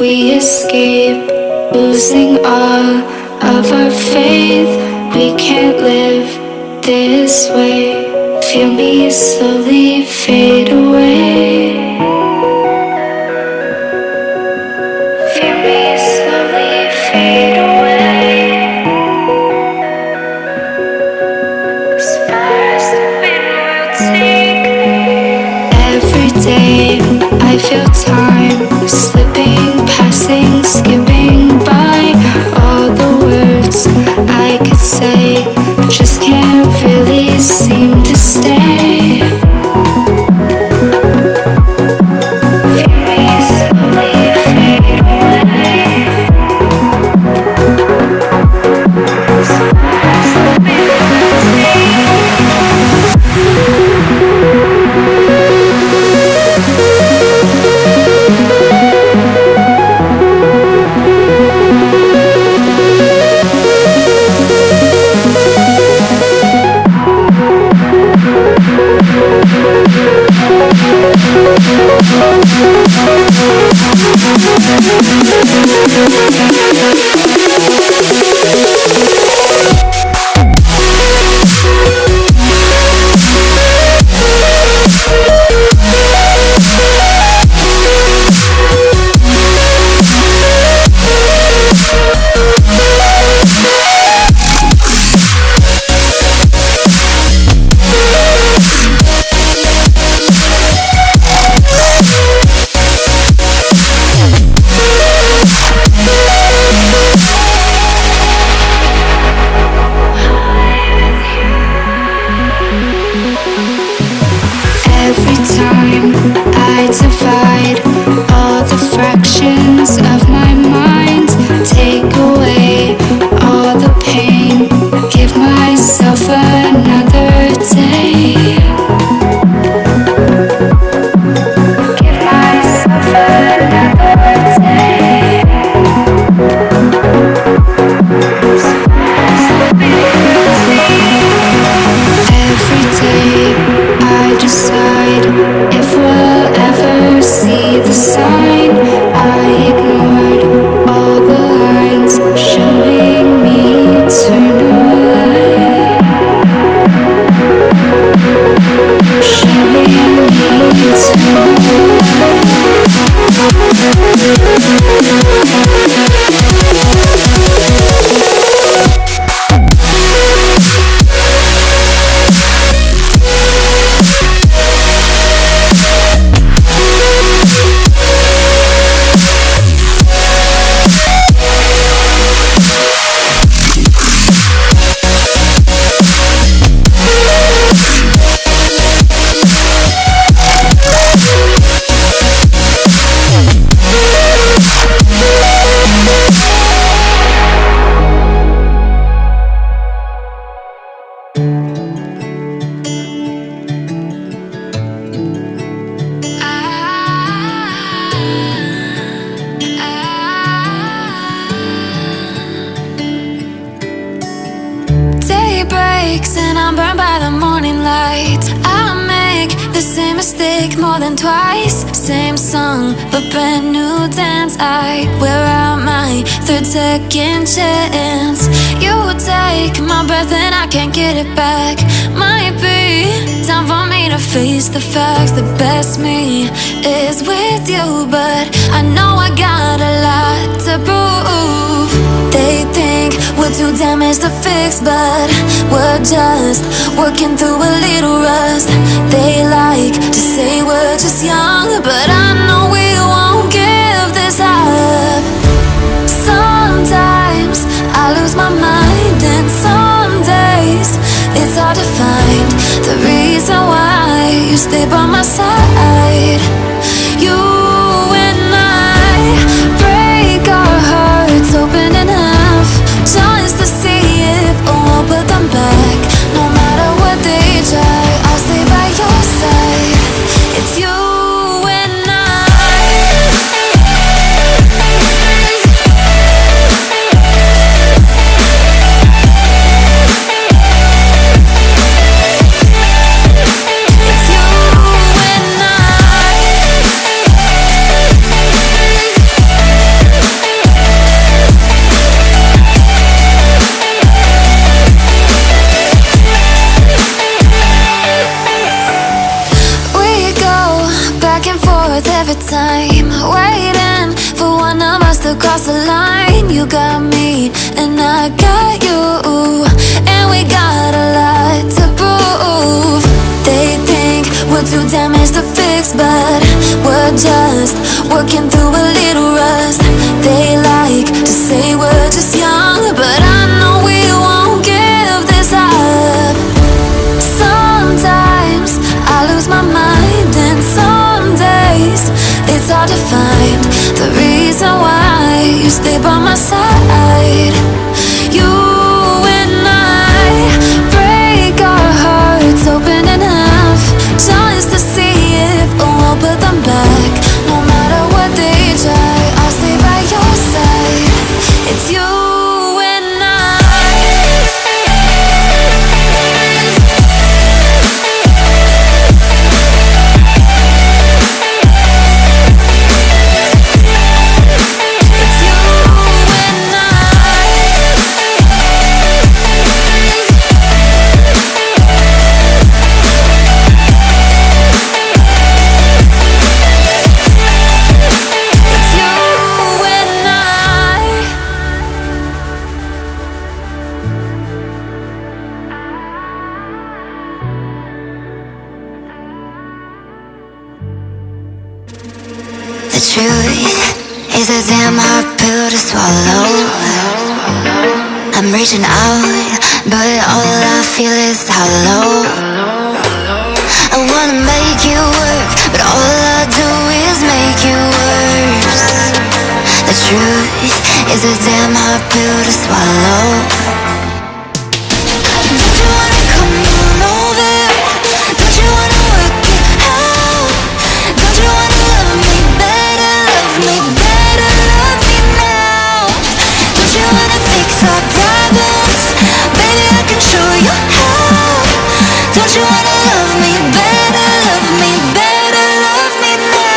we escape, losing all of our faith. We can't live this way. Feel me slowly fade away. Feel me slowly fade away. As far as the wind will take me. Every day I feel time slipping, passing, skipping by. All the words I could say just can't really seem to stay. Feel me slowly fade away. As far as the wind will take of my mind, take away all the pain, give myself another day. Give myself another day. Every day I decide if we'll ever see the sign. I ignored all the lines showing me eternal light. Showing me eternal and I'm burned by the morning light. I make the same mistake more than twice. Same song, but brand new dance. I wear out my third second chance. You take my breath and I can't get it back. Might be time for me to face the facts. The best me is with you, but I know I got a lot to prove. They think we're too damaged to fix, but we're just working through a little rust. They like to say we're just young, but I know we won't give this up. Sometimes I lose my mind, and some days it's hard to find the reason why you stay by my side. You and I break our hearts open in half, just to see if we'll put them back. No matter what they try, I'll stay by your side. It's you and I. mistakes, but we're just working through a little rust. They like to say we're just young, but I know we won't give this up. Sometimes I lose my mind, and some days it's hard to find the reason why you stay by my side. You and I break our hearts open enough just to see if we'll put them back. No matter what they try, I'll stay by your side. It's you and I. It's you and I. It's you and I. The truth is a damn hard pill to swallow. I'm reaching out, but all I feel is hollow. I wanna make you work, but all I do is make you worse. The truth is a damn hard pill to swallow. Don't you wanna come on over? Don't you wanna work it out? Don't you wanna love me better, love me better, love me now? Don't you wanna fix our problems? Baby, I can show you how. Don't you wanna love me better, love me better, love me now?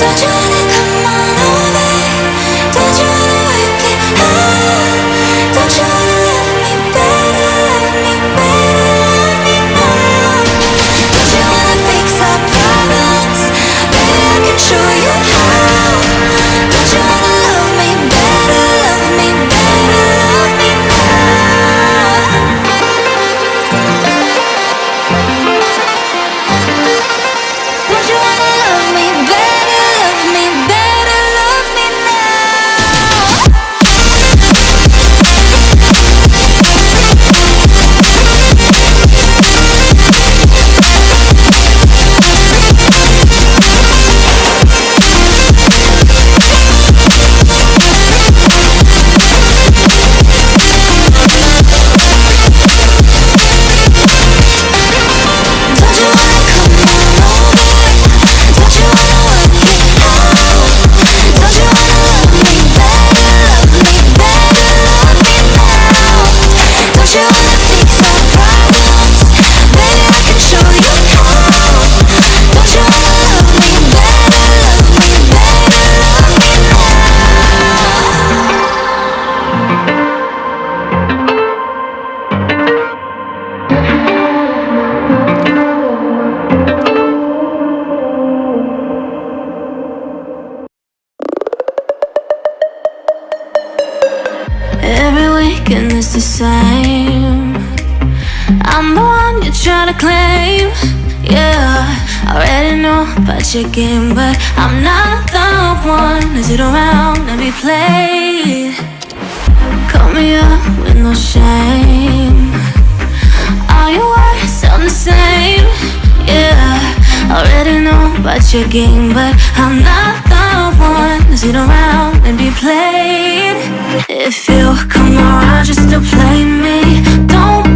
Don't you wanna come on over? Don't you wanna work it out? Don't you wanna love me better, love me better, love me now? Don't you wanna fix our problems? Baby, I can show you how. Don't you wanna love me better, love me better, love me now? Don't you wanna love me better, love me better, love me now? Don't you wanna come on over? Don't you wanna work it out? Don't you wanna love me better, love me better, love me now? Don't you wanna fix our problems? Baby, I can show you how. Don't you wanna love me better, love me better, love me Every weekend is the same. I'm the one you try to claim. Yeah, I already know about your game, but I'm not the one to sit around and be played. Call me up with no shame. All your words sound the same. Yeah, I already know about your game, but I'm not the one to sit around and be played. If you come around just to play me, don't